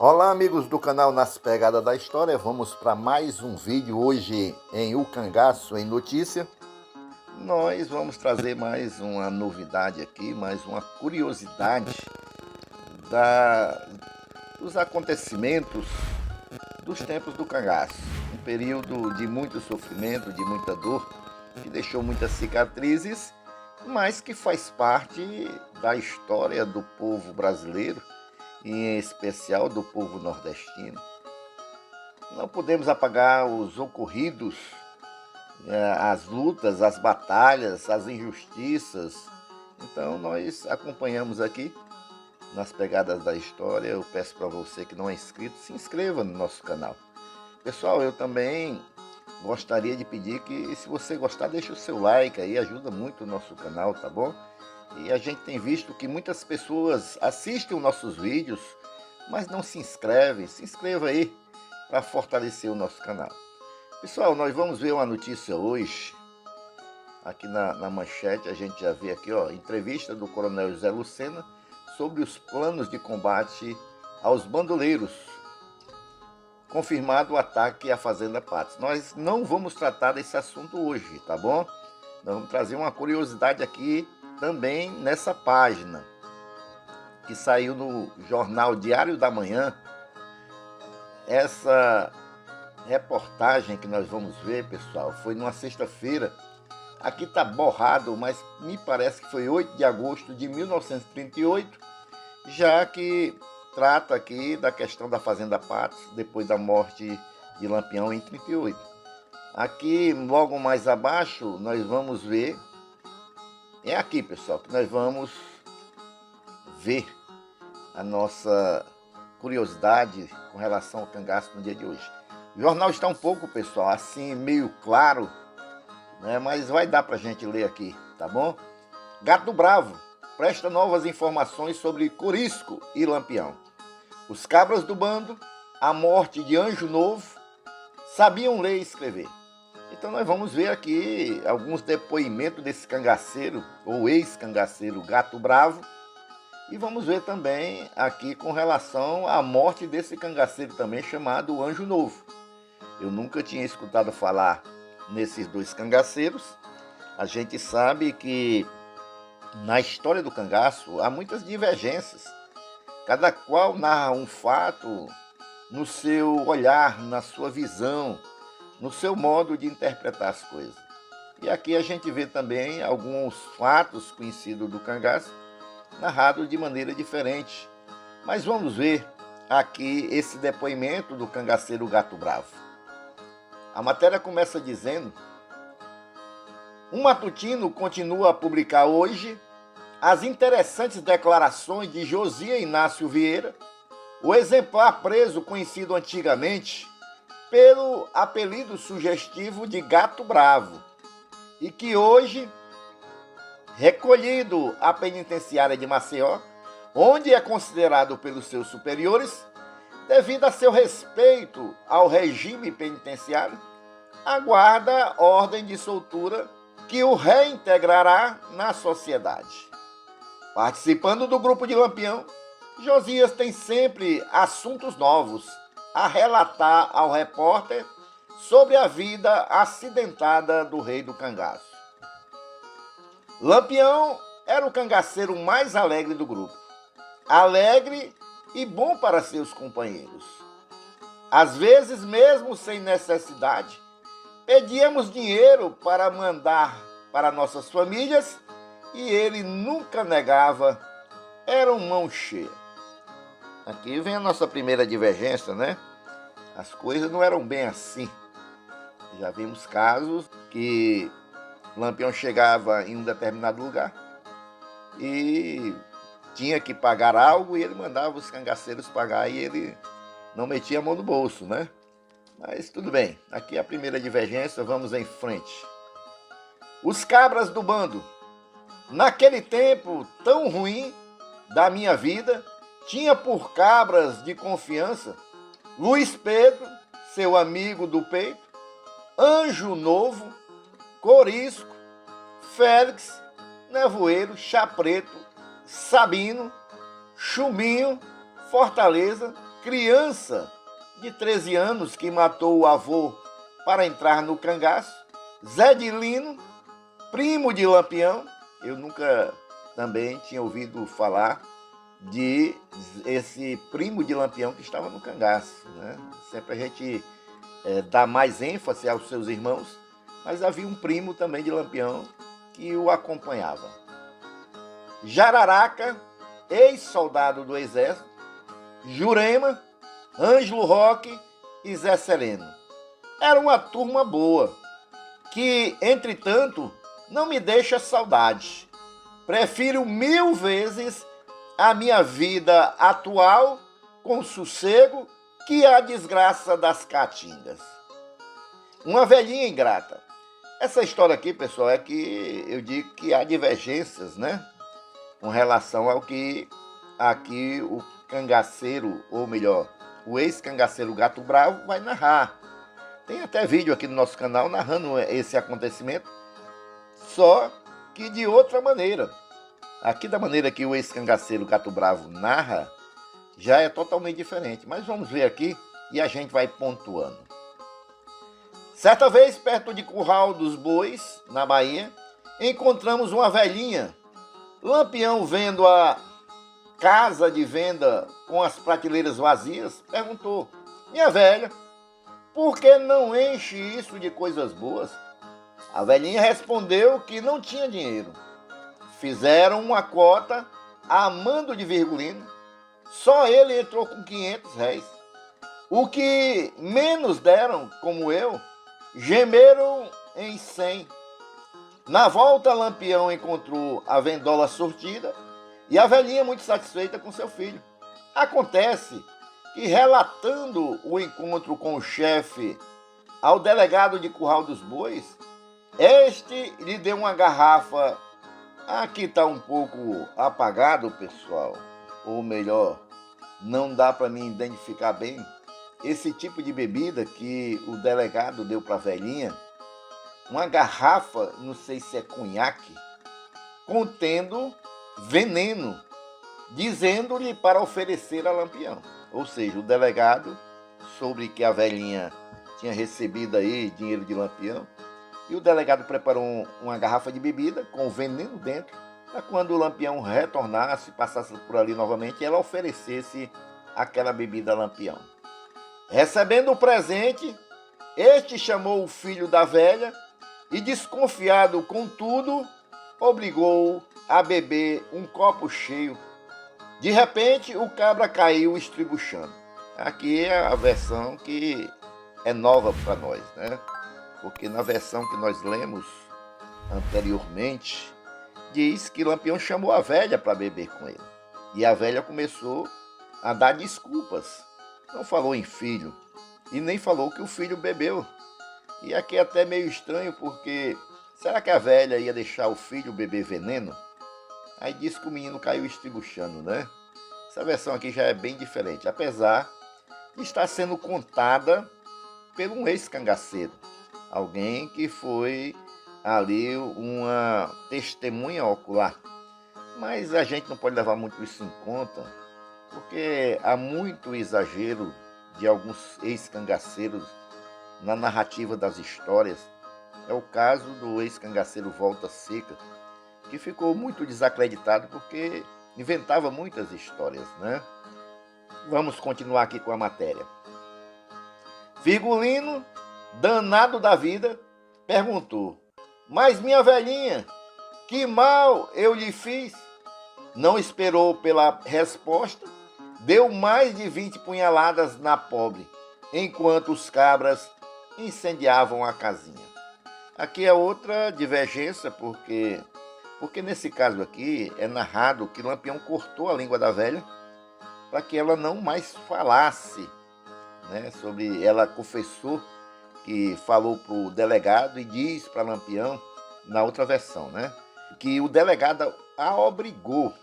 Olá, amigos do canal Nas Pegadas da História, vamos para mais um vídeo hoje em O Cangaço em Notícia. Nós vamos trazer mais uma novidade aqui, mais uma curiosidade dos acontecimentos dos tempos do cangaço. Um período de muito sofrimento, de muita dor, que deixou muitas cicatrizes, mas que faz parte da história do povo brasileiro, e em especial do povo nordestino. Não podemos apagar os ocorridos, as lutas, as batalhas, as injustiças. Então nós acompanhamos aqui nas Pegadas da História. Eu peço para você que não é inscrito, se inscreva no nosso canal. Pessoal, eu também gostaria de pedir que, se você gostar, deixe o seu like aí, ajuda muito o nosso canal, tá bom? E a gente tem visto que muitas pessoas assistem os nossos vídeos, mas não se inscrevem. Se inscreva aí para fortalecer o nosso canal. Pessoal, nós vamos ver uma notícia hoje. Aqui na manchete a gente já vê aqui, ó, entrevista do Coronel José Lucena sobre os planos de combate aos bandoleiros. Confirmado o ataque à Fazenda Patos. Nós não vamos tratar desse assunto hoje, tá bom? Nós vamos trazer uma curiosidade aqui também nessa página, que saiu no jornal Diário da Manhã. Essa reportagem que nós vamos ver, pessoal, foi numa sexta-feira. Aqui tá borrado, mas me parece que foi 8 de agosto de 1938, já que trata aqui da questão da Fazenda Patos, depois da morte de Lampião em 38. Aqui, logo mais abaixo, nós vamos ver. É aqui, pessoal, que nós vamos ver a nossa curiosidade com relação ao cangaço no dia de hoje. O jornal está um pouco, pessoal, assim, meio claro, né? Mas vai dar pra gente ler aqui, tá bom? Gato Bravo presta novas informações sobre Corisco e Lampião. Os cabras do bando, a morte de Anjo Novo, sabiam ler e escrever. Então nós vamos ver aqui alguns depoimentos desse cangaceiro, ou ex-cangaceiro Gato Bravo, e vamos ver também aqui com relação à morte desse cangaceiro também chamado Anjo Novo. Eu nunca tinha escutado falar nesses dois cangaceiros. A gente sabe que na história do cangaço há muitas divergências. Cada qual narra um fato no seu olhar, na sua visão, no seu modo de interpretar as coisas. E aqui a gente vê também alguns fatos conhecidos do cangaço, narrados de maneira diferente. Mas vamos ver aqui esse depoimento do cangaceiro Gato Bravo. A matéria começa dizendo: um matutino continua a publicar hoje as interessantes declarações de Josias Inácio Vieira, o exemplar preso conhecido antigamente pelo apelido sugestivo de Gato Bravo, e que hoje, recolhido à penitenciária de Maceió, onde é considerado pelos seus superiores, devido a seu respeito ao regime penitenciário, aguarda ordem de soltura que o reintegrará na sociedade. Participando do grupo de Lampião, Josias tem sempre assuntos novos a relatar ao repórter sobre a vida acidentada do rei do cangaço. Lampião era o cangaceiro mais alegre do grupo. Alegre e bom para seus companheiros. Às vezes, mesmo sem necessidade, pedíamos dinheiro para mandar para nossas famílias e ele nunca negava. Era um mão cheia. Aqui vem a nossa primeira divergência, né? As coisas não eram bem assim. Já vimos casos que Lampião chegava em um determinado lugar e tinha que pagar algo e ele mandava os cangaceiros pagar e ele não metia a mão no bolso, né? Mas tudo bem, aqui é a primeira divergência, vamos em frente. Os cabras do bando. Naquele tempo tão ruim da minha vida, tinha por cabras de confiança Luiz Pedro, seu amigo do peito, Anjo Novo, Corisco, Félix, Nevoeiro, Chá Preto, Sabino, Chumbinho, Fortaleza, criança de 13 anos que matou o avô para entrar no cangaço, Zé de Lino, primo de Lampião. Eu nunca também tinha ouvido falar de esse primo de Lampião que estava no cangaço, né? Sempre a gente dá mais ênfase aos seus irmãos, mas havia um primo também de Lampião que o acompanhava. Jararaca, ex-soldado do Exército, Jurema, Ângelo Roque e Zé Sereno. Era uma turma boa, que, entretanto, não me deixa saudade. Prefiro 1000 vezes a minha vida atual com sossego que a desgraça das caatingas. Uma velhinha ingrata. Essa história aqui, pessoal, é que eu digo que há divergências, né? Com relação ao que aqui o cangaceiro, ou melhor, o ex-cangaceiro Gato Bravo vai narrar. Tem até vídeo aqui no nosso canal narrando esse acontecimento, só que de outra maneira. Aqui da maneira que o ex-cangaceiro Gato Bravo narra, já é totalmente diferente. Mas vamos ver aqui e a gente vai pontuando. Certa vez, perto de Curral dos Bois, na Bahia, encontramos uma velhinha. Lampião, vendo a casa de venda com as prateleiras vazias, perguntou: minha velha, por que não enche isso de coisas boas? A velhinha respondeu que não tinha dinheiro. Fizeram uma cota a mando de Virgulino. Só ele entrou com 500 réis. O que menos deram, como eu, gemeram em 100. Na volta, Lampião encontrou a vendola sortida e a velhinha muito satisfeita com seu filho. Acontece que, relatando o encontro com o chefe ao delegado de Curral dos Bois, este lhe deu uma garrafa. Aqui está um pouco apagado, pessoal, ou melhor, não dá para mim identificar bem esse tipo de bebida que o delegado deu para a velhinha. Uma garrafa, não sei se é conhaque, contendo veneno, dizendo-lhe para oferecer a Lampião. Ou seja, o delegado soube que a velhinha tinha recebido aí dinheiro de Lampião, e o delegado preparou uma garrafa de bebida com veneno dentro, para quando o Lampião retornasse, passasse por ali novamente, ela oferecesse aquela bebida a Lampião. Recebendo o presente, este chamou o filho da velha e, desconfiado com tudo, obrigou-o a beber um copo cheio. De repente, o cabra caiu estribuchando. Aqui é a versão que é nova para nós, né? Porque na versão que nós lemos anteriormente, diz que Lampião chamou a velha para beber com ele. E a velha começou a dar desculpas. Não falou em filho e nem falou que o filho bebeu. E aqui é até meio estranho, porque será que a velha ia deixar o filho beber veneno? Aí diz que o menino caiu estribuchando, né? Essa versão aqui já é bem diferente, apesar de estar sendo contada por um ex-cangaceiro. Alguém que foi ali uma testemunha ocular. Mas a gente não pode levar muito isso em conta, porque há muito exagero de alguns ex-cangaceiros na narrativa das histórias. É o caso do ex-cangaceiro Volta Seca, que ficou muito desacreditado porque inventava muitas histórias, né? Vamos continuar aqui com a matéria. Virgulino, danado da vida, perguntou: mas minha velhinha, que mal eu lhe fiz? Não esperou pela resposta, deu mais de 20 punhaladas na pobre, enquanto os cabras incendiavam a casinha. Aqui é outra divergência, porque nesse caso aqui é narrado que Lampião cortou a língua da velha para que ela não mais falasse, né? Ela confessou que falou para o delegado e diz para Lampião, na outra versão, né, que o delegado a obrigou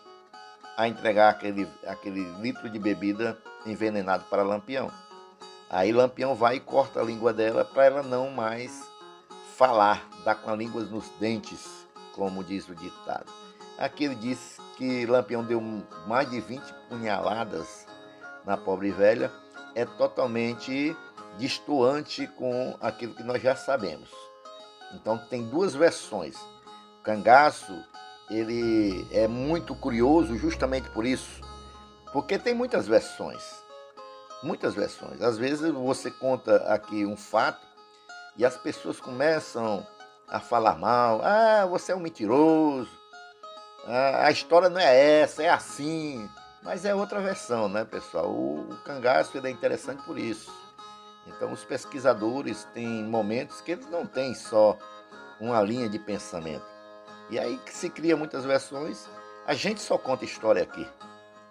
a entregar aquele litro de bebida envenenado para Lampião. Aí Lampião vai e corta a língua dela para ela não mais falar, dar com a língua nos dentes, como diz o ditado. Aqui ele diz que Lampião deu mais de 20 punhaladas na Pobre Velha é totalmente destoante com aquilo que nós já sabemos. Então tem duas versões. O cangaço, ele é muito curioso justamente por isso, porque tem muitas versões. Muitas versões. Às vezes você conta aqui um fato e as pessoas começam a falar mal. Ah, você é um mentiroso. Ah, a história não é essa, é assim. Mas é outra versão, né, pessoal? O cangaço ele é interessante por isso. Então, os pesquisadores têm momentos que eles não têm só uma linha de pensamento. E aí que se cria muitas versões. A gente só conta história aqui.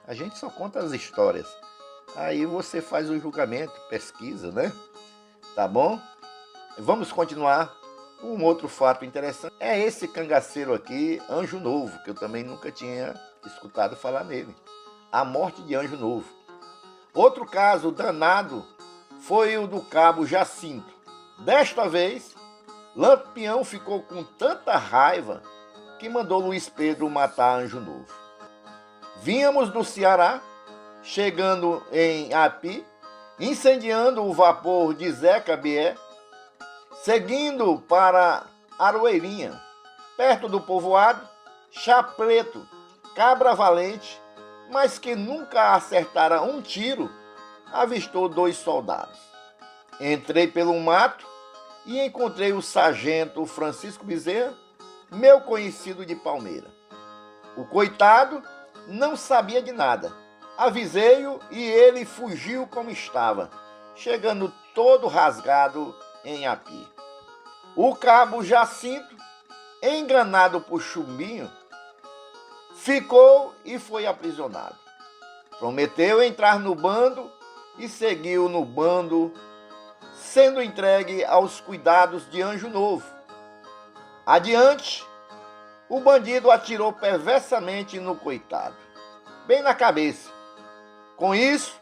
A gente só conta as histórias. Aí você faz o julgamento, pesquisa, né? Tá bom? Vamos continuar. Um outro fato interessante é esse cangaceiro aqui, Anjo Novo, que eu também nunca tinha escutado falar nele. A morte de Anjo Novo. Outro caso danado foi o do cabo Jacinto. Desta vez, Lampião ficou com tanta raiva que mandou Luiz Pedro matar Anjo Novo. Vínhamos do Ceará, chegando em Api, incendiando o vapor de Zeca Bié, seguindo para Aroeirinha, perto do povoado, Chá Preto, Cabra Valente, mas que nunca acertara um tiro, avistou 2 soldados. Entrei pelo mato e encontrei o sargento Francisco Bezerra, meu conhecido de Palmeira. O coitado não sabia de nada. Avisei-o e ele fugiu como estava, chegando todo rasgado em Api. O cabo Jacinto, enganado por Chumbinho, ficou e foi aprisionado. Prometeu entrar no bando e seguiu no bando, sendo entregue aos cuidados de Anjo Novo. Adiante, o bandido atirou perversamente no coitado, bem na cabeça. Com isso,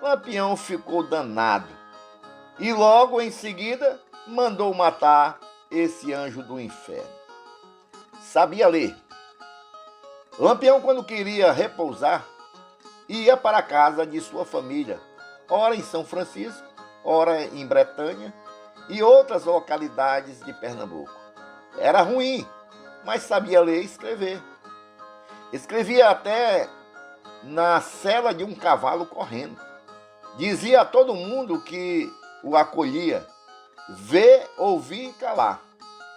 Lampião ficou danado e logo em seguida mandou matar esse anjo do inferno. Sabia ler. Lampião, quando queria repousar, ia para a casa de sua família, ora em São Francisco, ora em Bretanha e outras localidades de Pernambuco. Era ruim, mas sabia ler e escrever. Escrevia até na sela de um cavalo correndo. Dizia a todo mundo que o acolhia: ver, ouvir e calar.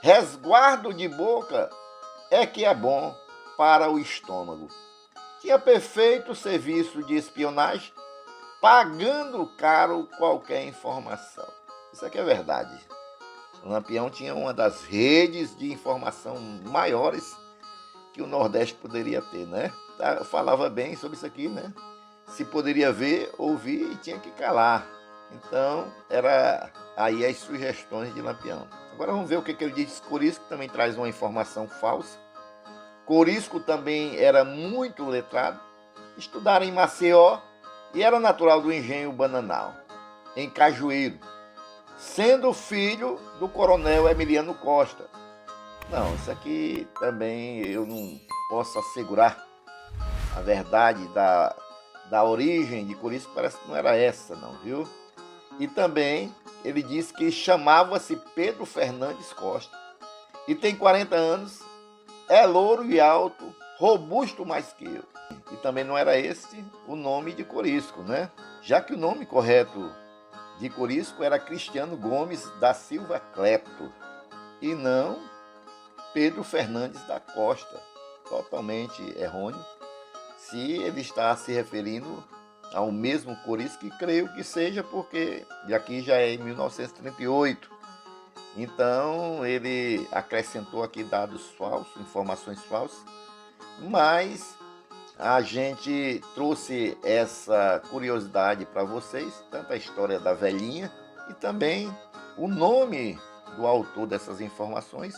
Resguardo de boca é que é bom para o estômago. Tinha perfeito serviço de espionagem, pagando caro qualquer informação. Isso aqui é verdade. O Lampião tinha uma das redes de informação maiores que o Nordeste poderia ter, né? Falava bem sobre isso aqui, né? Se poderia ver, ouvir e tinha que calar. Então, era aí as sugestões de Lampião. Agora vamos ver o que ele diz de Corisco, que também traz uma informação falsa. Corisco também era muito letrado, estudara em Maceió e era natural do engenho Bananal, em Cajueiro, sendo filho do coronel Emiliano Costa. Não, isso aqui também eu não posso assegurar a verdade da origem de Corisco, parece que não era essa não, viu? E também ele disse que chamava-se Pedro Fernandes Costa e tem 40 anos, é louro e alto, robusto mais que eu. E também não era esse o nome de Corisco, né? Já que o nome correto de Corisco era Cristiano Gomes da Silva Clepto e não Pedro Fernandes da Costa. Totalmente errôneo. Se ele está se referindo ao mesmo Corisco, que creio que seja, porque aqui já é em 1938. Então ele acrescentou aqui dados falsos, informações falsas, mas a gente trouxe essa curiosidade para vocês, tanto a história da velhinha e também o nome do autor dessas informações,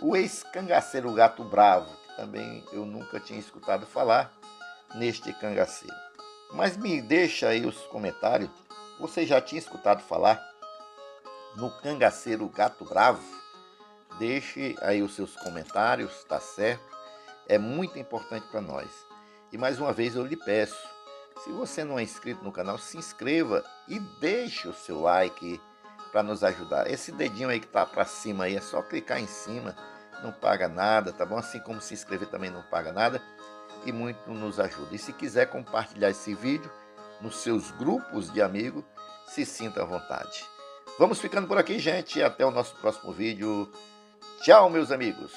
o ex-cangaceiro Gato Bravo, que também eu nunca tinha escutado falar neste cangaceiro. Mas me deixa aí os comentários, você já tinha escutado falar no cangaceiro Gato Bravo? Deixe aí os seus comentários, tá certo? É muito importante para nós. E mais uma vez eu lhe peço, Se você não é inscrito no canal, se inscreva e deixe o seu like para nos ajudar. Esse dedinho aí que tá para cima aí, é só clicar em cima, não paga nada, tá bom? Assim como se inscrever também não paga nada e muito nos ajuda. E se quiser compartilhar esse vídeo nos seus grupos de amigos, se sinta à vontade. Vamos ficando por aqui, gente. Até o nosso próximo vídeo. Tchau, meus amigos.